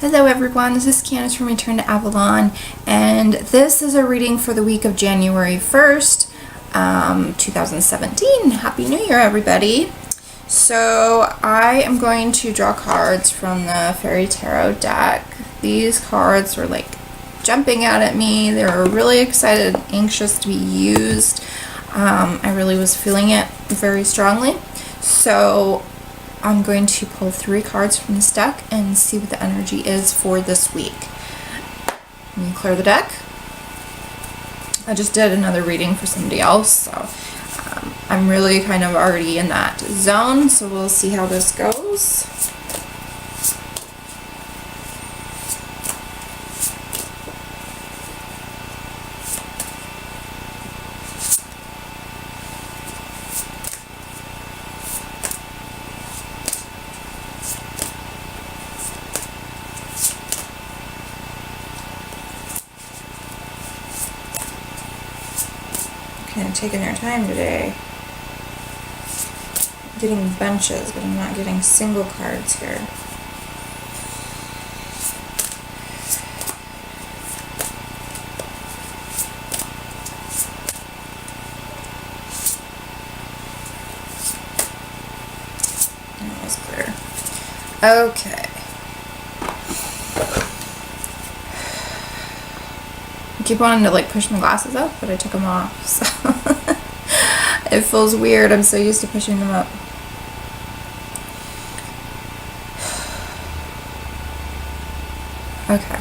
Hello everyone, this is Candace from Return to Avalon, and this is a reading for the week of January 1st, 2017. Happy New Year, everybody. So I am going to draw cards from the Fairy Tarot deck. These cards were like jumping out at me. They were really excited and anxious to be used. I really was feeling it very strongly. So I'm going to pull 3 cards from this deck and see what the energy is for this week. Let me clear the deck. I just did another reading for somebody else, so I'm really kind of already in that zone, so we'll see how this goes. Kind of taking their time today. Getting bunches, but I'm not getting single cards here. That was clear. Okay. I keep wanting to like push my glasses up, but I took them off, so it feels weird. I'm so used to pushing them up. Okay.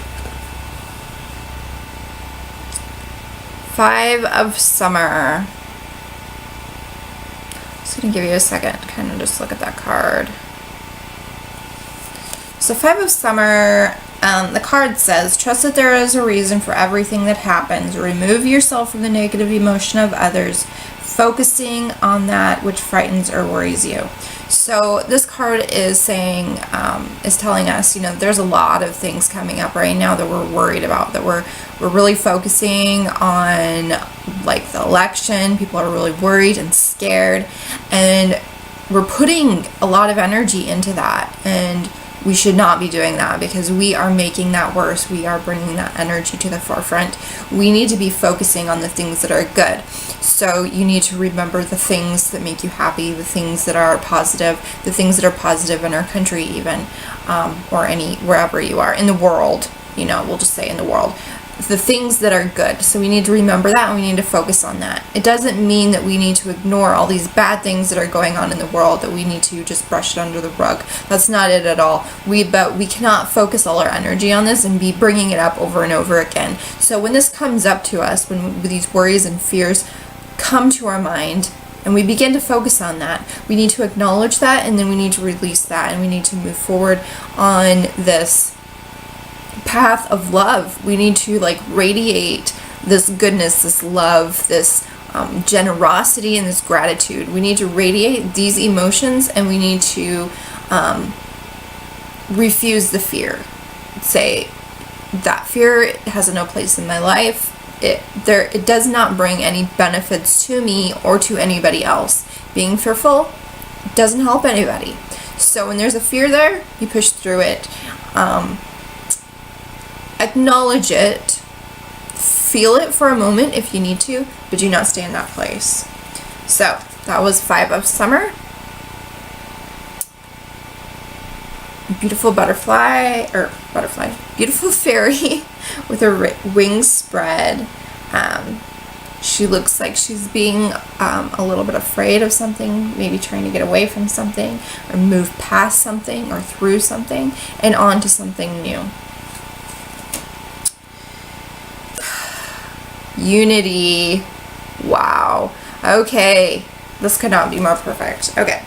5 of Summer. Just gonna give you a second to kind of just look at that card. So 5 of Summer, the card says, trust that there is a reason for everything that happens. Remove yourself from the negative emotion of others, focusing on that which frightens or worries you. So this card is saying, is telling us, you know, there's a lot of things coming up right now that we're worried about, that we're really focusing on, like the election. People are really worried and scared, and we're putting a lot of energy into that, and we should not be doing that because we are making that worse. We are bringing that energy to the forefront. We need to be focusing on the things that are good. So you need to remember the things that make you happy, the things that are positive, the things that are positive in our country even, or wherever you are in the world, you know, we'll just say in the world. The things that are good. So we need to remember that, and we need to focus on that. It doesn't mean that we need to ignore all these bad things that are going on in the world, that we need to just brush it under the rug. That's not it at all. But we cannot focus all our energy on this and be bringing it up over and over again. So when this comes up to us, when these worries and fears come to our mind, and we begin to focus on that, we need to acknowledge that, and then we need to release that, and we need to move forward on this path of love. We need to like radiate this goodness, this love, this generosity, and this gratitude. We need to radiate these emotions, and we need to refuse the fear. Say that fear has no place in my life. It does not bring any benefits to me or to anybody else. Being fearful doesn't help anybody. So when there's a fear there, you push through it. Acknowledge it, feel it for a moment if you need to, but do not stay in that place. So that was 5 of Summer. Beautiful beautiful fairy with her wings spread. She looks like she's being a little bit afraid of something, maybe trying to get away from something, or move past something, or through something, and on to something new. Unity. Wow. Okay. This could not be more perfect. Okay.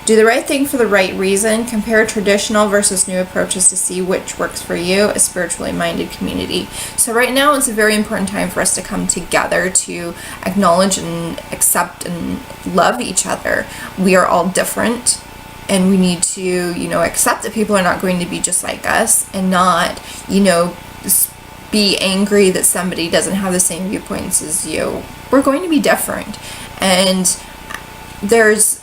Do the right thing for the right reason. Compare traditional versus new approaches to see which works for you, a spiritually minded community. So right now it's a very important time for us to come together to acknowledge and accept and love each other. We are all different, and we need to, you know, accept that people are not going to be just like us, and not, you know, be angry that somebody doesn't have the same viewpoints as you. We're going to be different, and there's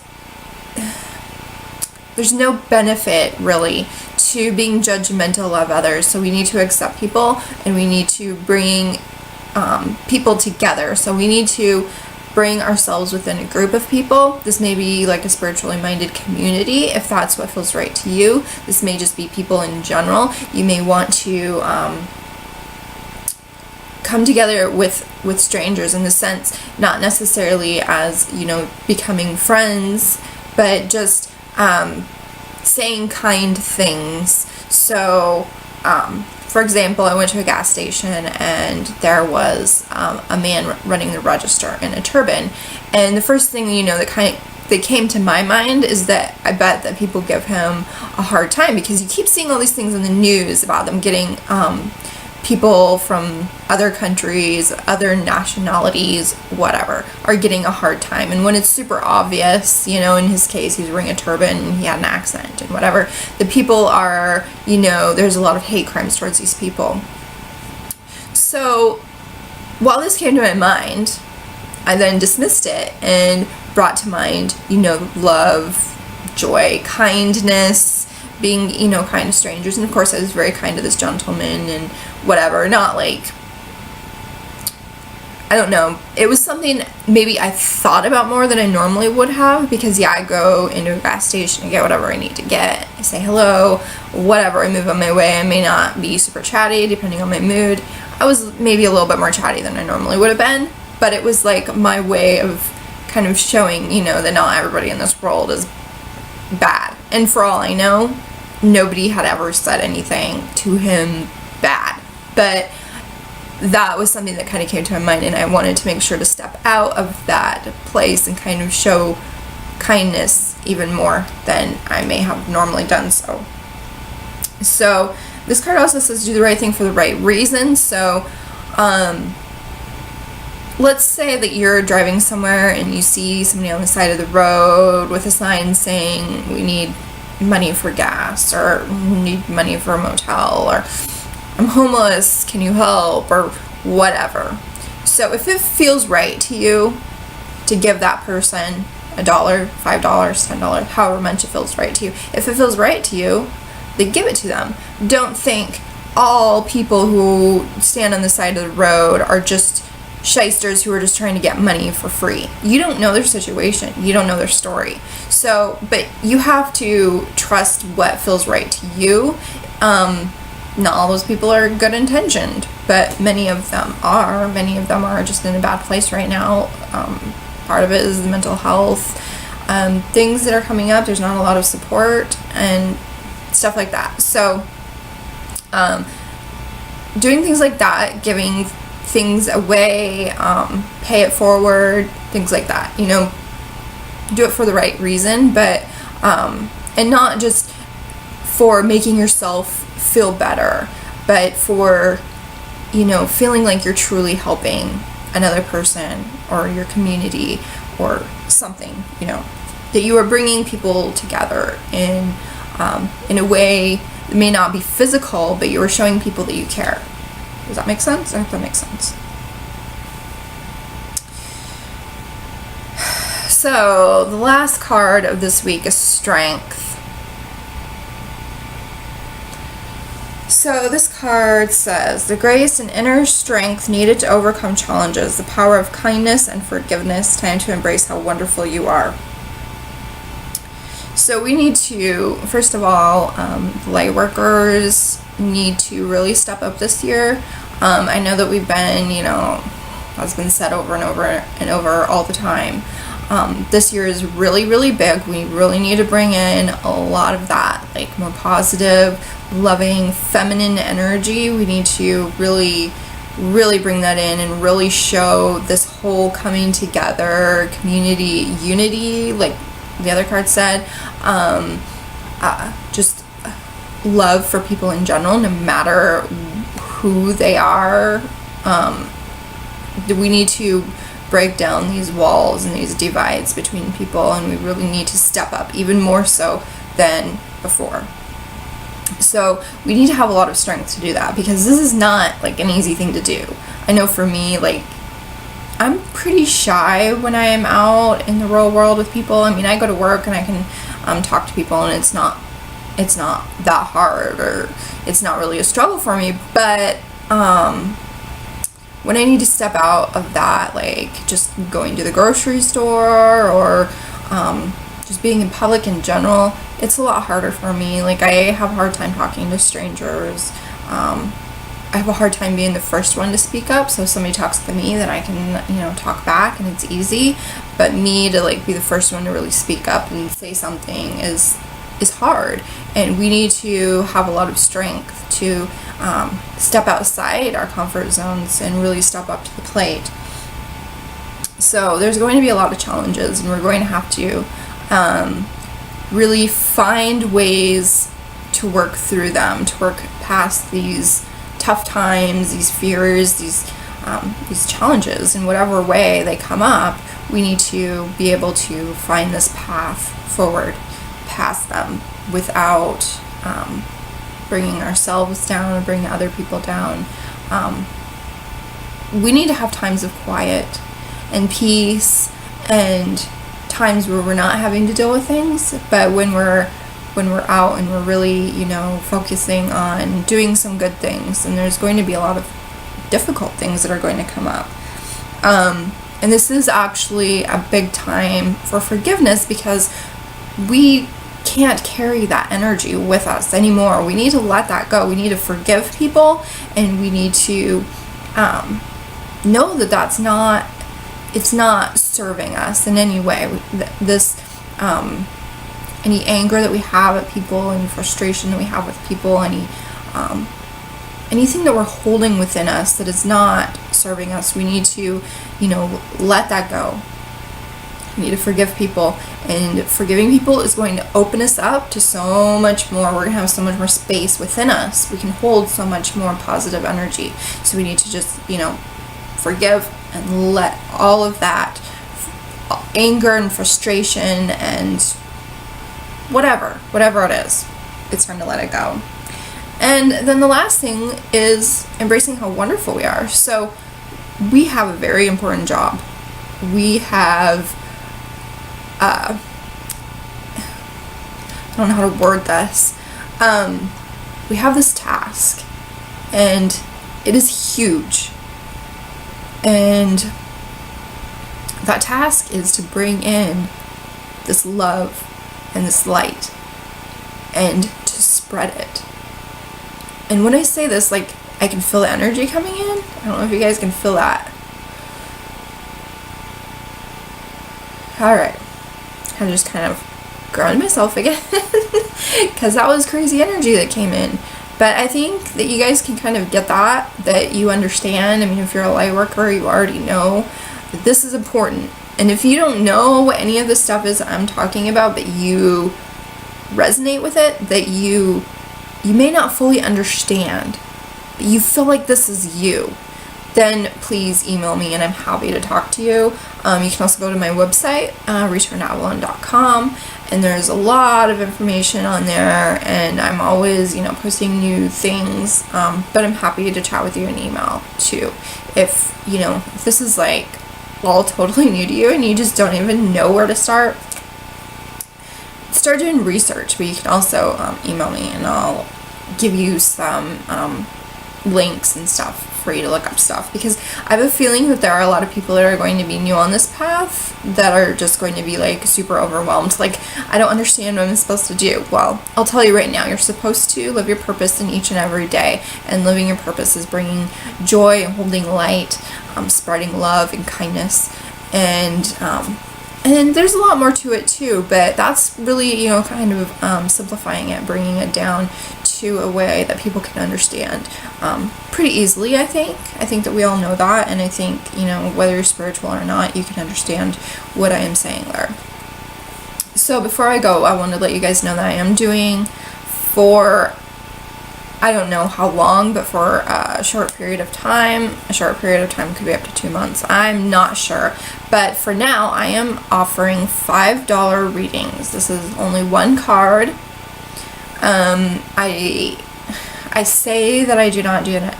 no benefit really to being judgmental of others. So we need to accept people, and we need to bring people together. So we need to bring ourselves within a group of people. This may be like a spiritually minded community if that's what feels right to you. This may just be people in general. You may want to come together with strangers, in the sense, not necessarily as, you know, becoming friends, but just saying kind things. So for example, I went to a gas station and there was a man running the register in a turban, and the first thing, you know, that came to my mind is that I bet that people give him a hard time, because you keep seeing all these things in the news about them getting people from other countries, other nationalities, whatever, are getting a hard time. And when it's super obvious, you know, in his case, he's wearing a turban and he had an accent and whatever, the people are, you know, there's a lot of hate crimes towards these people. So while this came to my mind, I then dismissed it and brought to mind, you know, love, joy, kindness, being, you know, kind to strangers. And of course I was very kind to this gentleman and whatever, not like, I don't know, it was something maybe I thought about more than I normally would have, because yeah, I go into a gas station and get whatever I need to get, I say hello, whatever, I move on my way. I may not be super chatty depending on my mood. I was maybe a little bit more chatty than I normally would have been, but it was like my way of kind of showing, you know, that not everybody in this world is bad. And for all I know, nobody had ever said anything to him bad. But that was something that kind of came to my mind, and I wanted to make sure to step out of that place and kind of show kindness even more than I may have normally done so. So this card also says do the right thing for the right reason. So let's say that you're driving somewhere and you see somebody on the side of the road with a sign saying we need money for gas, or we need money for a motel, or I'm homeless, can you help, or whatever. So if it feels right to you to give that person $1, $5, $10, however much it feels right to you, if it feels right to you, then give it to them. Don't think all people who stand on the side of the road are just shysters who are just trying to get money for free. You don't know their situation. You don't know their story. So, but you have to trust what feels right to you. Not all those people are good intentioned, but many of them are. Many of them are just in a bad place right now. Part of it is the mental health. Things that are coming up, there's not a lot of support and stuff like that. So, doing things like that, giving things away, pay it forward, things like that, you know, do it for the right reason, but and not just for making yourself feel better, but for, you know, feeling like you're truly helping another person or your community or something, you know, that you are bringing people together in a way that may not be physical, but you are showing people that you care. Does that make sense? I hope that makes sense. So the last card of this week is Strength. So this card says, the grace and inner strength needed to overcome challenges, the power of kindness and forgiveness, time to embrace how wonderful you are. So we need to, first of all, light workers need to really step up this year. I know that we've been, you know, has been said over and over and over all the time. This year is really, really big. We really need to bring in a lot of that, like more positive, loving, feminine energy. We need to really, really bring that in and really show this whole coming together, community, unity, like the other card said. Just love for people in general, no matter who they are. We need to break down these walls and these divides between people, and we really need to step up even more so than before. So we need to have a lot of strength to do that, because this is not like an easy thing to do. I know for me, like, I'm pretty shy when I am out in the real world with people. I mean, I go to work and I can talk to people, and it's not it's not that hard, or it's not really a struggle for me. But when I need to step out of that, like just going to the grocery store, or just being in public in general, it's a lot harder for me. Like, I have a hard time talking to strangers. I have a hard time being the first one to speak up. So if somebody talks to me, then I can, talk back, and it's easy. But me to like be the first one to really speak up and say something is hard. And we need to have a lot of strength to step outside our comfort zones and really step up to the plate. So there's going to be a lot of challenges, and we're going to have to really find ways to work through them, to work past these tough times, these fears, these challenges. In whatever way they come up, we need to be able to find this path forward past them without bringing ourselves down or bringing other people down. We need to have times of quiet and peace, and times where we're not having to deal with things. But when we're out and we're really, focusing on doing some good things, and there's going to be a lot of difficult things that are going to come up. And this is actually a big time for forgiveness, because we can't carry that energy with us anymore. We need to let that go. We need to forgive people, and we need to know that it's not serving us in any way. This any anger that we have at people, any frustration that we have with people, anything that we're holding within us that is not serving us, we need to, let that go. We need to forgive people, and forgiving people is going to open us up to so much more. We're going to have so much more space within us. We can hold so much more positive energy. So we need to just, forgive and let all of that anger and frustration and whatever it is, it's time to let it go. And then the last thing is embracing how wonderful we are. So we have a very important job. We have I don't know how to word this. We have this task, and it is huge. And that task is to bring in this love and this light, and to spread it. And when I say this, like, I can feel the energy coming in. I don't know if you guys can feel that. Alright. I just kind of grounded myself again, because that was crazy energy that came in. But I think that you guys can kind of get that you understand. I mean, if you're a light worker, you already know that this is important. And if you don't know what any of this stuff is I'm talking about, but you resonate with it, that you may not fully understand, but you feel like this is you, then please email me, and I'm happy to talk to you. You can also go to my website, returnaavalon.com, and there's a lot of information on there, and I'm always, posting new things, but I'm happy to chat with you in email too. If this is like all totally new to you and you just don't even know where to start doing research. But you can also email me, and I'll give you some links and stuff for you to look up stuff, because I have a feeling that there are a lot of people that are going to be new on this path that are just going to be like super overwhelmed. Like, I don't understand what I'm supposed to do. Well, I'll tell you right now, you're supposed to live your purpose in each and every day, and living your purpose is bringing joy and holding light, spreading love and kindness, and there's a lot more to it too, but that's really, kind of simplifying it, bringing it down to a way that people can understand pretty easily. I think that we all know that, and I think, whether you're spiritual or not, you can understand what I am saying there. So before I go, I wanted to let you guys know that I am doing, for I don't know how long, but for a short period of time could be up to 2 months, I'm not sure, but for now I am offering $5 readings. This is only one card. I say that I do not do an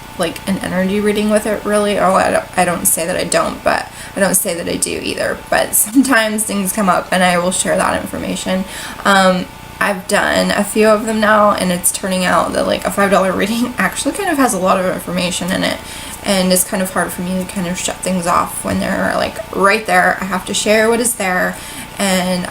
energy reading with it, really. Or I don't say that I don't, but I don't say that I do either. But sometimes things come up, and I will share that information. I've done a few of them now, and it's turning out that like a $5 reading actually kind of has a lot of information in it, and it's kind of hard for me to kind of shut things off when they're like right there. I have to share what is there, and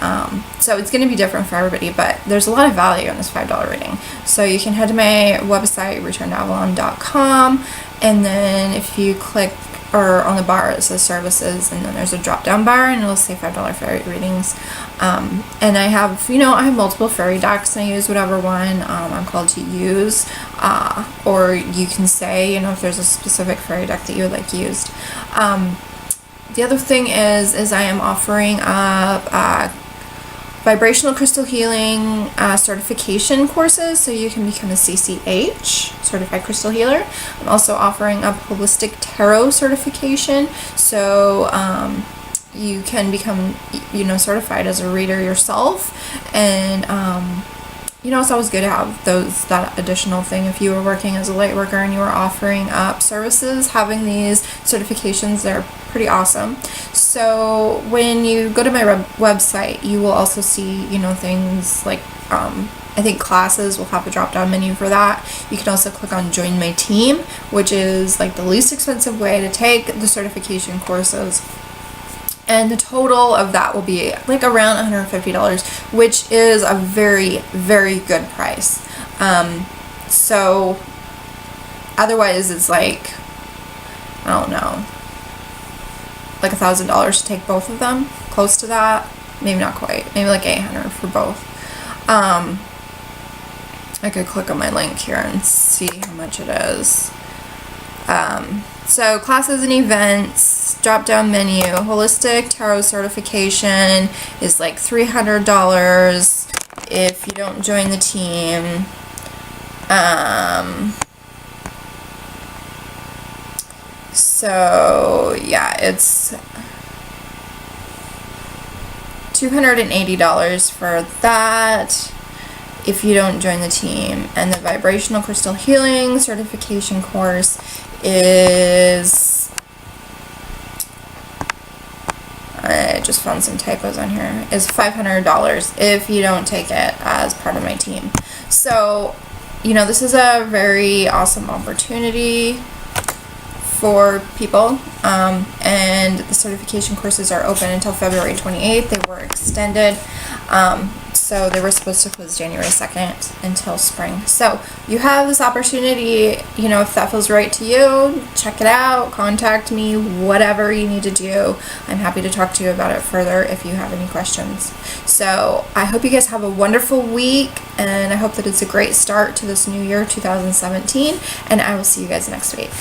so it's going to be different for everybody, but there's a lot of value in this $5 reading. So you can head to my website, returntoavalon.com, and then if you click, or on the bar it says services, and then there's a drop down bar and it'll say $5 fairy readings. And I have, I have multiple fairy decks, and I use whatever one I'm called to use, or you can say, if there's a specific fairy deck that you would like used. The other thing is I am offering up vibrational crystal healing certification courses, so you can become a CCH, certified crystal healer. I'm also offering up holistic tarot certification, so you can become certified as a reader yourself. And it's always good to have that additional thing. If you were working as a light worker and you were offering up services, having these certifications, they're pretty awesome. So when you go to my website, you will also see, things like, I think classes will have a drop-down menu for that. You can also click on Join My Team, which is like the least expensive way to take the certification courses. And the total of that will be like around $150, which is a very, very good price. So otherwise it's like, I don't know, like $1,000 to take both of them, close to that, maybe not quite, maybe like $800 for both. I could click on my link here and see how much it is. So classes and events, drop down menu, holistic tarot certification is like $300 if you don't join the team. So yeah, it's $280 for that if you don't join the team. And the vibrational crystal healing certification course is, I just found some typos on here, is $500 if you don't take it as part of my team. So this is a very awesome opportunity for people, and the certification courses are open until February 28th. They were extended, so they were supposed to close January 2nd until spring. So you have this opportunity, if that feels right to you, check it out, contact me, whatever you need to do. I'm happy to talk to you about it further if you have any questions. So I hope you guys have a wonderful week, and I hope that it's a great start to this new year, 2017, and I will see you guys next week.